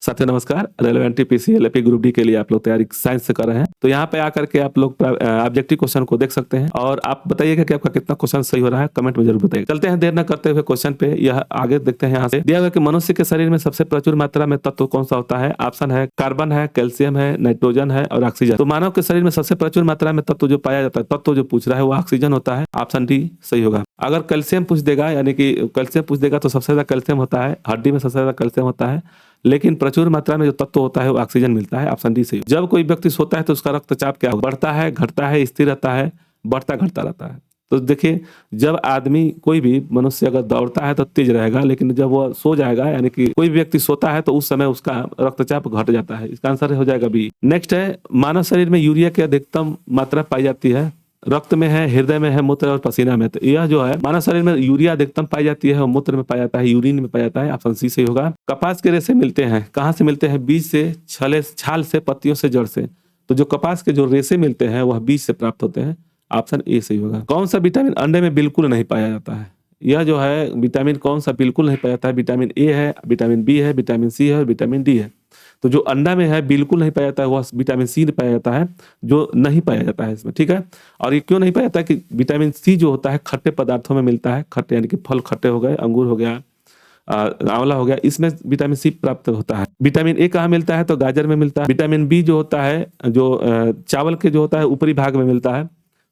साथियों नमस्कार। Relevant TPC LAP group D के लिए आप लोग तैयारी साइंस से कर रहे हैं, तो यहाँ पे आकर के आप लोग ऑब्जेक्टिव क्वेश्चन को देख सकते हैं और आप बताइएगा कि आपका कितना क्वेश्चन सही हो रहा है, कमेंट में जरूर बताइए। चलते हैं देर न करते हुए क्वेश्चन पे। यह आगे देखते हैं। यहाँ से दिया हुआ कि मनुष्य के शरीर में सबसे प्रचुर मात्रा में तत्व कौन सा होता है। ऑप्शन है कार्बन है, कैल्शियम है, नाइट्रोजन है और ऑक्सीजन। तो मानव के शरीर में सबसे प्रचुर मात्रा में तत्व जो पाया जाता है, तत्व जो पूछ रहा है वो ऑक्सीजन होता है। ऑप्शन डी सही होगा। अगर कैल्शियम पूछ देगा, यानी कि कैल्शियम पूछ देगा तो सबसे ज्यादा कैल्शियम होता है, हड्डी में सबसे ज्यादा कैल्शियम होता है, लेकिन प्रचुर मात्रा में जो तत्व होता है वो ऑक्सीजन मिलता है। ऑप्शन डी सही। जब कोई व्यक्ति सोता है तो उसका रक्तचाप क्या होगा? बढ़ता है, घटता है, स्थिर रहता है, बढ़ता घटता रहता है। तो देखिए, जब आदमी कोई भी मनुष्य अगर दौड़ता है तो तेज रहेगा, लेकिन जब वो सो जाएगा, यानी कि कोई व्यक्ति सोता है तो उस समय उसका रक्तचाप घट जाता है। इसका आंसर हो जाएगा बी। नेक्स्ट है, मानव शरीर में यूरिया की अधिकतम मात्रा पाई जाती है। रक्त में है, हृदय में है, मूत्र और पसीना में। तो यह जो है मानव शरीर में यूरिया अधिकतम पाई जाती है और मूत्र में पाया जाता है, यूरिन में पाया जाता है। ऑप्शन सी सही होगा। कपास के रेशे मिलते हैं, कहाँ से मिलते हैं? बीज से, छाल से, पत्तियों से, जड़ से। तो जो कपास के जो रेशे मिलते हैं वह बीज से प्राप्त होते हैं। ऑप्शन ए सही होगा। कौन सा विटामिन अंडे में बिल्कुल नहीं पाया जाता है? यह जो है विटामिन कौन सा बिल्कुल नहीं पाया जाता है? विटामिन ए है, विटामिन बी है, विटामिन सी है और विटामिन डी है। तो जो अंडा में है बिल्कुल नहीं पाया जाता है वह विटामिन सी पाया जाता है, जो नहीं पाया जाता है इसमें। ठीक है। और ये क्यों नहीं पाया जाता है कि विटामिन सी जो होता है खट्टे पदार्थों में मिलता है। खट्टे यानी कि फल खट्टे हो गए, अंगूर हो गया, आंवला हो गया, इसमें विटामिन सी प्राप्त होता है। विटामिन ए कहाँ मिलता है? तो गाजर में मिलता है। विटामिन बी जो होता है, जो चावल के जो होता है ऊपरी भाग में मिलता है।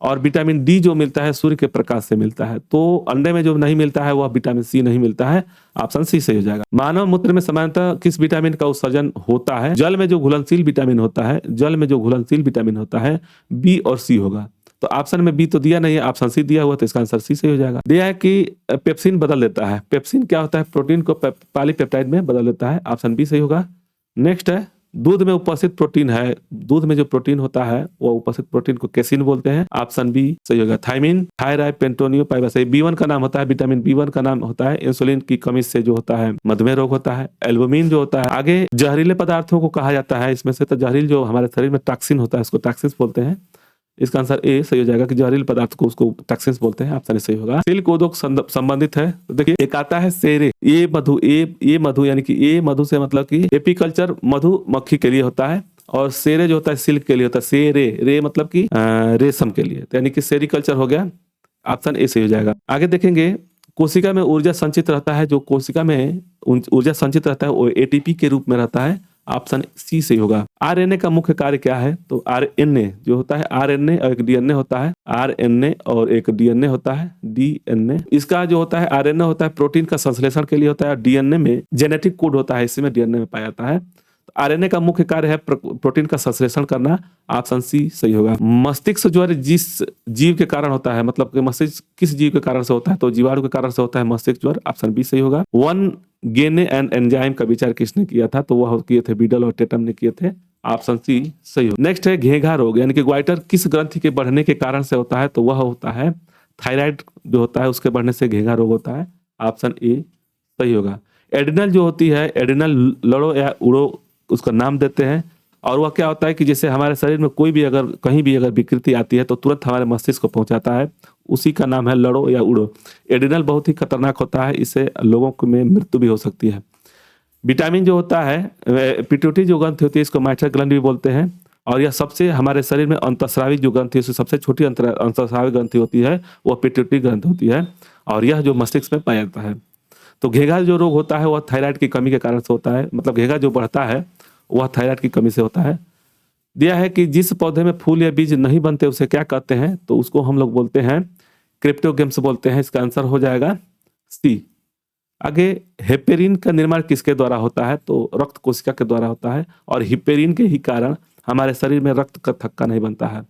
और विटामिन डी जो मिलता है सूर्य के प्रकाश से मिलता है। तो अंडे में जो नहीं मिलता है वह विटामिन सी नहीं मिलता है। ऑप्शन सी सही हो जाएगा। मानव मूत्र में सामान्यतः किस विटामिन का उत्सर्जन होता है? जल में जो घुलनशील विटामिन होता है, जल में जो घुलनशील विटामिन होता है, बी और सी होगा। तो ऑप्शन में बी तो दिया नहीं है, ऑप्शन सी दिया हुआ, तो इसका आंसर सी सही हो जाएगा। दिया है कि पेप्सिन बदल देता है। पेप्सिन क्या होता है? प्रोटीन को पॉलीपेप्टाइड में बदल देता है। ऑप्शन बी सही होगा। नेक्स्ट है, दूध में उपस्थित प्रोटीन है। दूध में जो प्रोटीन होता है वो उपस्थित प्रोटीन को केसिन बोलते हैं। ऑप्शन बी सही होगा। थायमिन, थायराइड, पेंटोनियो, पाइबस। बी1 का नाम होता है, विटामिन बी1 का नाम होता है। इंसुलिन की कमी से जो होता है मधुमेह रोग होता है। एल्बुमिन जो होता है, आगे जहरीले पदार्थों को कहा जाता है इसमें से। तो जहरील जो हमारे शरीर में टॉक्सिन होता है उसको टॉक्सिन्स बोलते हैं। इसका आंसर ए सही हो जाएगा कि जहरीले पदार्थ को उसको टॉक्सिन्स बोलते हैं। ऑप्शन सही होगा। सिल्क उद्योग संबंधित है। तो देखिए, एक आता है सेरे, ये मधु, ये मधु, यानी कि ये मधु से मतलब कि एपीकल्चर मधुमक्खी के लिए होता है, और सेरे जो होता है सिल्क के लिए होता है। सेरे, रे मतलब कि रेशम के लिए, तो यानी कि सेरिकल्चर हो गया। ऑप्शन ए सही हो जाएगा। आगे देखेंगे, कोशिका में ऊर्जा संचित रहता है। जो कोशिका में ऊर्जा संचित रहता है वो एटीपी के रूप में रहता है। ऑप्शन सी सही होगा। आरएनए का मुख्य कार्य क्या है? तो आरएनए जो होता है, आरएनए और एक डीएनए होता है। आरएनए और एक डीएनए होता है, डीएनए। इसका जो होता है, आरएनए होता है प्रोटीन का संश्लेषण के लिए होता है, और डीएनए में जेनेटिक कोड होता है, इसमें डीएनए में पाया जाता है। तो आरएनए का मुख्य कार्य है प्रोटीन का संश्लेषण करना। ऑप्शन सी सही होगा। मस्तिष्क जो है जिस जीव के कारण होता है, मतलब कि मस्तिष्क किस जीव के कारण से होता है? तो जीवाणु के कारण से होता है मस्तिष्क ज्वर। ऑप्शन बी सही होगा। वन गेने एंड एंजाइम का विचार किसने किया था? तो वह किए थे बीडल और टेटम ने किए थे। ऑप्शन सी सही हो। नेक्स्ट है, घेंघा रोग यानी कि ग्वाइटर किस ग्रंथि के बढ़ने के कारण से होता है? तो वह होता है थायराइड जो होता है उसके बढ़ने से घेंघा रोग होता है। ऑप्शन ए सही होगा। एड्रिनल जो होती है, एड्रिनल लड़ो या उड़ो उसका नाम देते हैं, और वह क्या होता है कि जैसे हमारे शरीर में कोई भी अगर कहीं भी अगर विकृति आती है तो तुरंत हमारे मस्तिष्क को पहुंचाता है, उसी का नाम है लड़ो या उड़ो। एड्रिनल बहुत ही खतरनाक होता है, इससे लोगों में मृत्यु भी हो सकती है। विटामिन जो होता है, पिट्यूटरी जो ग्रंथि होती है इसको माइटर ग्लैंड भी बोलते हैं, और यह सबसे हमारे शरीर में अंतःस्रावी जो ग्रंथि है सबसे छोटी अंतःस्रावी ग्रंथि होती है, वह पिट्यूटरी ग्रंथि होती है, और यह जो मस्तिष्क में पाया जाता है। तो घेंघा जो रोग होता है वह थायराइड की कमी के कारण से होता है, मतलब घेंघा जो बढ़ता है वह थायराइड की कमी से होता है। दिया है कि जिस पौधे में फूल या बीज नहीं बनते उसे क्या कहते हैं? तो उसको हम लोग बोलते हैं क्रिप्टोगेम्स बोलते हैं। इसका आंसर हो जाएगा सी। आगे, हेपेरिन का निर्माण किसके द्वारा होता है? तो रक्त कोशिका के द्वारा होता है, और हिपेरिन के ही कारण हमारे शरीर में रक्त का थक्का नहीं बनता है।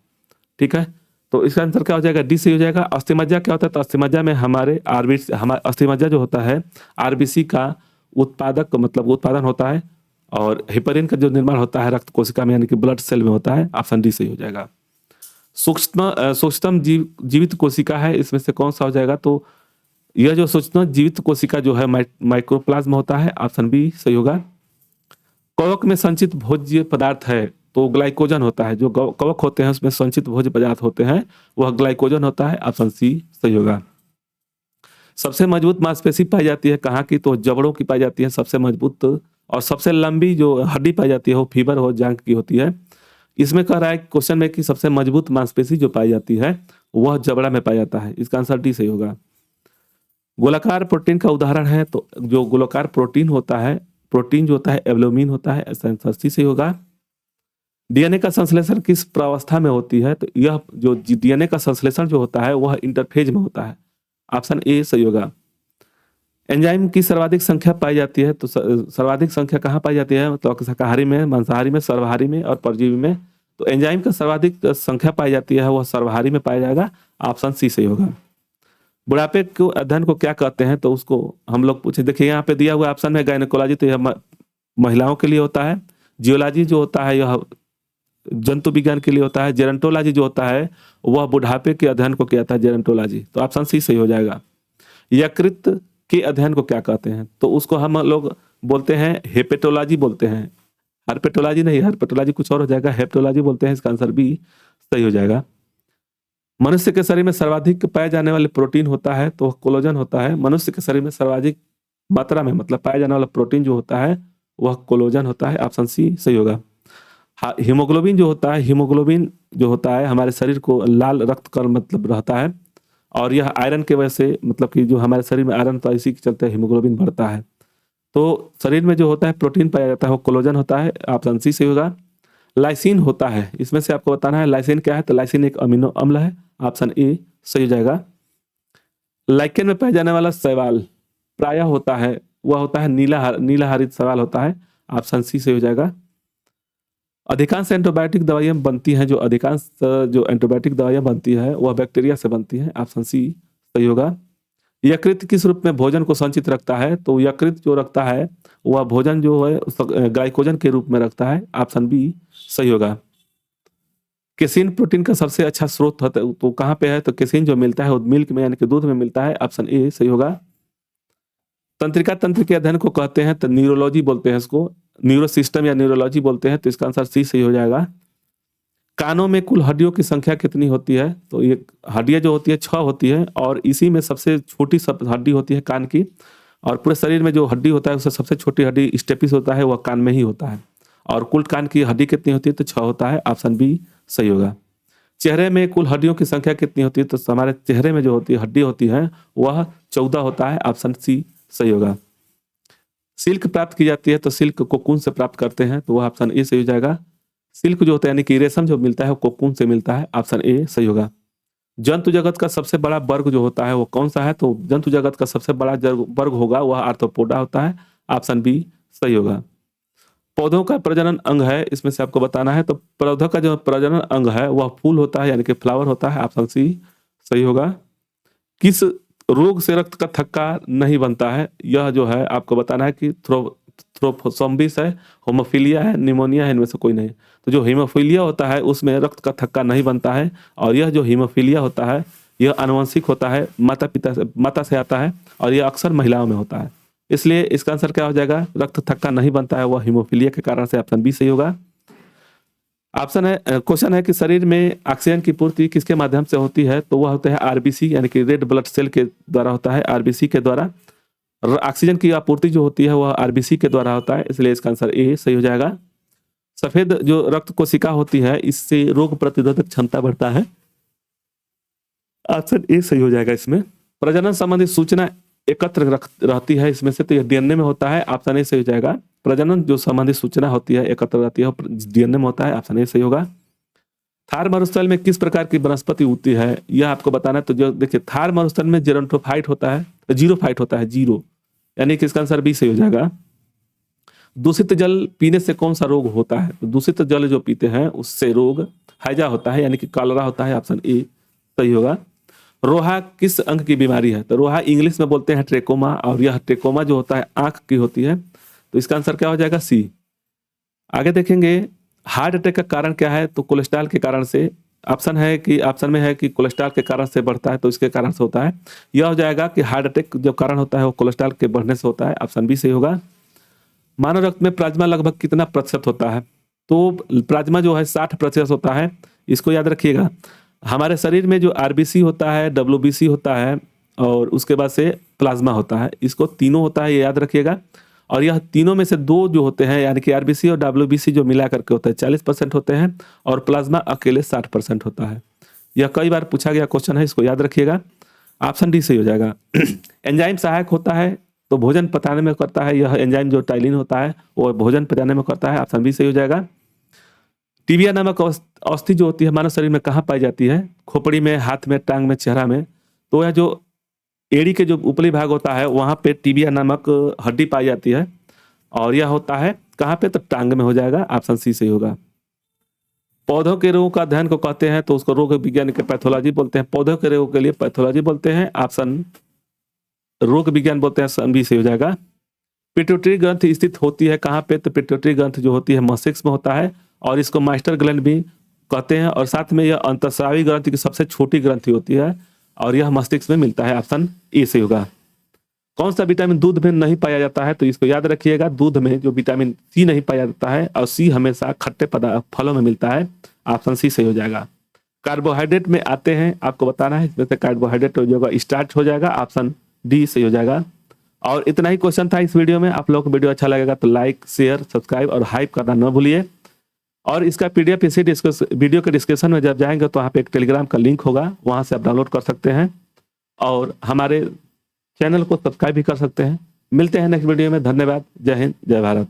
ठीक है। तो इसका आंसर क्या हो जाएगा? डी सही हो जाएगा। अस्थिमज्जा क्या होता है? तो अस्थिमज्जा में हमारे अस्थिमज्जा जो होता है आरबीसी का उत्पादक मतलब उत्पादन होता है, और हिपेरिन का जो निर्माण होता है रक्त कोशिका में यानी कि ब्लड सेल में होता है। ऑप्शन डी सही हो जाएगा। सूक्ष्मतम जीवित कोशिका है, इसमें से कौन सा हो जाएगा? तो यह जो सूक्ष्म जीवित कोशिका जो है माइक्रोप्लाज्म होता है। ऑप्शन बी सही होगा। कवक में संचित भोज्य पदार्थ है, तो ग्लाइकोजन होता है। जो कवक होते हैं उसमें संचित भोज्य पदार्थ होते हैं, वह ग्लाइकोजन होता है। ऑप्शन सी सही होगा। सबसे मजबूत मांसपेशी पाई जाती है कहाँ की? तो जबड़ों की पाई जाती है सबसे मजबूत, और सबसे लंबी जो हड्डी पाई जाती है वो फीवर हो जांघ की होती है। इसमें कह रहा है क्वेश्चन में कि सबसे मजबूत मांसपेशी जो पाई जाती है वह जबड़ा में पाया जाता है। इसका आंसर डी सही होगा। गोलाकार प्रोटीन का उदाहरण है, तो जो गोलाकार प्रोटीन होता है, प्रोटीन जो होता है एब्लोमीन होता है, इसका आंसर सी सही होगा। डीएनए का संश्लेषण किस प्रावस्था में होती है? तो यह जो डीएनए का संश्लेषण जो होता है वह इंटरफेज में होता है। ऑप्शन ए सही होगा। एंजाइम की सर्वाधिक संख्या पाई जाती है, तो सर्वाधिक संख्या कहाँ पाई जाती है? मतलब शाकाहारी में, मांसाहारी में, सर्वाहारी में और परजीवी में। तो एंजाइम का सर्वाधिक संख्या पाई जाती है वह सर्वाहारी में पाया जाएगा। ऑप्शन सी सही होगा। बुढ़ापे को अध्ययन को क्या कहते हैं? तो उसको हम लोग पूछे, देखिए यहाँ पे दिया हुआ ऑप्शन में गायनेकोलॉजी, तो यह महिलाओं के लिए होता है। जियोलॉजी जो होता है यह जंतु विज्ञान के लिए होता है। जेरेंटोलॉजी जो होता है वह बुढ़ापे के अध्ययन को किया था, जेरेंटोलॉजी। तो ऑप्शन सी सही हो जाएगा। यकृत के अध्ययन को क्या कहते हैं? तो उसको हम लोग बोलते हैं हेपेटोलॉजी बोलते हैं। हर्पेटोलॉजी नहीं, हर्पेटोलॉजी कुछ और हो जाएगा, हेपेटोलॉजी बोलते हैं। इसका आंसर बी सही हो जाएगा। मनुष्य के शरीर में सर्वाधिक पाए जाने वाले प्रोटीन होता है तो कोलेजन होता है। मनुष्य के शरीर में सर्वाधिक मात्रा में मतलब पाया जाने वाला प्रोटीन जो होता है वह कोलेजन होता है। ऑप्शन सी सही होगा। हीमोग्लोबिन जो होता है, हीमोग्लोबिन जो होता है हमारे शरीर को लाल रक्त कण मतलब रहता है, और यह आयरन के वजह से, मतलब कि जो हमारे शरीर में आयरन, तो इसी के चलते हीमोग्लोबिन बढ़ता है। तो शरीर में जो होता है प्रोटीन पाया जाता है वो कोलेजन होता है। ऑप्शन सी सही होगा। लाइसिन होता है, इसमें से आपको बताना है लाइसिन क्या है। तो लाइसिन एक अमीनो अम्ल है। ऑप्शन ए सही हो जाएगा। लाइकेन में पाया जाने वाला शैवाल प्रायः होता है, वह होता है नीला हरित शैवाल होता है। ऑप्शन सी सही हो जाएगा। अधिकांश एंटीबायोटिक दवाइयां बनती हैं, जो एंटीबायोटिक दवाइयां बनती है वह बैक्टीरिया से बनती है। ऑप्शन सी सही होगा। यकृत किस रूप में भोजन को संचित रखता है? तो यकृत जो रखता है वह भोजन जो है ग्लाइकोजन के रूप में रखता है। ऑप्शन बी सही होगा। केसिन प्रोटीन का सबसे अच्छा स्रोत होता है तो कहाँ पे है? तो केसिन जो मिलता है वो मिल्क में यानी कि दूध में मिलता है। ऑप्शन ए सही होगा। तंत्रिका तंत्र के अध्ययन को कहते हैं तो न्यूरोलॉजी बोलते हैं इसको, न्यूरो सिस्टम या न्यूरोलॉजी बोलते हैं। तो इसका आंसर सी सही हो जाएगा। कानों में कुल हड्डियों की संख्या कितनी होती है? तो ये हड्डियां जो होती है 6 होती है, और इसी में सबसे छोटी हड्डी होती है कान की। और पूरे शरीर में जो हड्डी होता है उससे सबसे छोटी हड्डी स्टेपिस होता है, वह कान में ही होता है। और कुल कान की हड्डी कितनी होती है? तो 6 होता है। ऑप्शन बी सही होगा। चेहरे में कुल हड्डियों की संख्या कितनी होती है? तो हमारे चेहरे में जो होती है हड्डी होती है वह 14 होता है। ऑप्शन सी सही होगा। सिल्क प्राप्त की जाती है तो सिल्क कोकून से प्राप्त करते हैं, तो वह ऑप्शन ए सही हो जाएगा। सिल्क जो होता है यानी कि रेशम जो मिलता है वो कोकून से मिलता है। ऑप्शन ए सही होगा। जंतु जगत का सबसे बड़ा वर्ग जो होता है वो कौन सा है? तो जंतु जगत का सबसे बड़ा वर्ग होगा वह आर्थ्रोपोडा होता है। ऑप्शन बी सही होगा। पौधों का प्रजनन अंग है, इसमें से आपको बताना है। तो पौधों का जो प्रजनन अंग है वह फूल होता है यानी कि फ्लावर होता है। ऑप्शन सी सही होगा। किस रोग से रक्त का थक्का नहीं बनता है? यह जो है आपको बताना है कि थ्रोम्बिस है, होमोफिलिया है, निमोनिया है, इनमें से कोई नहीं। तो जो हीमोफिलिया होता है उसमें रक्त का थक्का नहीं बनता है, और यह जो हीमोफिलिया होता है यह आनुवंशिक होता है, माता से आता है, और यह अक्सर महिलाओं में होता है। इसलिए इसका आंसर क्या हो जाएगा? रक्त थक्का नहीं बनता है वह हीमोफिलिया के कारण से। ऑप्शन बी सही होगा। ऑप्शन है, क्वेश्चन है कि शरीर में ऑक्सीजन की पूर्ति किसके माध्यम से होती है? तो वह होता है आरबीसी यानी कि रेड ब्लड सेल के द्वारा होता है। आरबीसी के द्वारा ऑक्सीजन की आपूर्ति जो होती है वह आरबीसी के द्वारा होता है, इसलिए इसका आंसर ए सही हो जाएगा। सफेद जो रक्त कोशिका होती है इससे रोग प्रतिरोधक क्षमता बढ़ता है। ऑप्शन ए सही हो जाएगा। इसमें प्रजनन संबंधी सूचना एकत्र रहती है इसमें से, तो यह डीएनए में होता है। ऑप्शन ए सही हो जाएगा। प्रजनन जो संबंधी सूचना होती है एकत्र रहती है डीएनए में होता है। ऑप्शन ए सही होगा। थार मरुस्थल में किस प्रकार की वनस्पति उगती है यह आपको बताना है। तो जो देखिए थार मरुस्थल में जेरोंटोफाइट होता है, जीरोफाइट होता है, जीरो यानी कि इसका आंसर बी सही हो जाएगा। दूषित जल पीने से कौन सा रोग होता है? तो दूषित जल जो पीते हैं उससे रोग हैजा होता है यानी कि कॉलरा होता है। ऑप्शन ए सही होगा। रोहा किस अंग की बीमारी है? तो रोहा इंग्लिश में बोलते हैं ट्रेकोमा, और यह ट्रेकोमा जो होता है आंख की होती है। तो इसका आंसर क्या हो जाएगा? सी। आगे देखेंगे हार्ट अटैक का कारण क्या है? तो कोलेस्ट्रॉल के कारण से। ऑप्शन में है कि कोलेस्ट्रॉल के कारण से बढ़ता है, तो इसके कारण से होता है। यह हो जाएगा कि हार्ट अटैक जो कारण होता है वो कोलेस्ट्रॉल के बढ़ने से होता है। ऑप्शन बी सही होगा। मानव रक्त में प्लाज्मा लगभग कितना प्रतिशत होता है? तो प्लाज्मा जो है 60% होता है। इसको याद रखिएगा। हमारे शरीर में जो आरबीसी होता है, डब्ल्यूबीसी होता है, और उसके बाद से प्लाज्मा होता है, इसको तीनों होता है, ये याद रखिएगा। और यह तीनों में से 2 जो होते हैं यानी कि आरबीसी और डब्ल्यूबीसी जो मिला करके होता है 40% होते हैं और प्लाज्मा अकेले 60% होता है। यह कई बार पूछा गया क्वेश्चन है, इसको याद रखिएगा। ऑप्शन डी सही हो जाएगा। एंजाइम सहायक होता है तो भोजन पचाने में करता है, यह एंजाइम जो टाइलिन होता है वो भोजन पचाने में करता है, ऑप्शन बी सही हो जाएगा। टीबिया नामक अस्थि जो होती है मानव शरीर में कहाँ पाई जाती है? खोपड़ी में, हाथ में, टांग में, चेहरा में। तो यह जो एड़ी के जो ऊपरी भाग होता है वहाँ पे टीबिया नामक हड्डी पाई जाती है और यह होता है कहाँ पे? तो टांग में हो जाएगा, ऑप्शन सी सही होगा। पौधों के रोगों का अध्ययन को कहते हैं तो उसको रोग विज्ञान के पैथोलॉजी बोलते हैं, पौधों के रोगों के लिए पैथोलॉजी बोलते हैं, ऑप्शन रोग विज्ञान बोलते हैं, ऑप्शन बी सही हो जाएगा। पिट्यूटरी ग्रंथ स्थित होती है कहाँ पे? तो पिट्यूटरी ग्रंथ जो होती है मस्तिष्क में होता है और इसको मास्टर ग्लैंड भी कहते हैं और साथ में यह अंतःस्रावी ग्रंथि की सबसे छोटी ग्रंथि होती है और यह मस्तिष्क में मिलता है, ऑप्शन ए सही होगा। कौन सा विटामिन दूध में नहीं पाया जाता है? तो इसको याद रखिएगा, दूध में जो विटामिन सी नहीं पाया जाता है और सी हमेशा खट्टे पदार्थ फलों में मिलता है, ऑप्शन सी सही हो जाएगा। कार्बोहाइड्रेट में आते हैं, आपको बताना है इसमें से कार्बोहाइड्रेट हो जाएगा स्टार्च हो जाएगा, ऑप्शन डी सही हो जाएगा। और इतना ही क्वेश्चन था इस वीडियो में। आप लोगों को वीडियो अच्छा लगेगा तो लाइक, शेयर, सब्सक्राइब और हाइप करना न भूलिए। और इसका पीडीएफ इसी वीडियो के डिस्क्रिप्शन में जब जाएंगे तो वहाँ पे एक टेलीग्राम का लिंक होगा, वहाँ से आप डाउनलोड कर सकते हैं और हमारे चैनल को सब्सक्राइब भी कर सकते हैं। मिलते हैं नेक्स्ट वीडियो में। धन्यवाद। जय हिंद, जय भारत।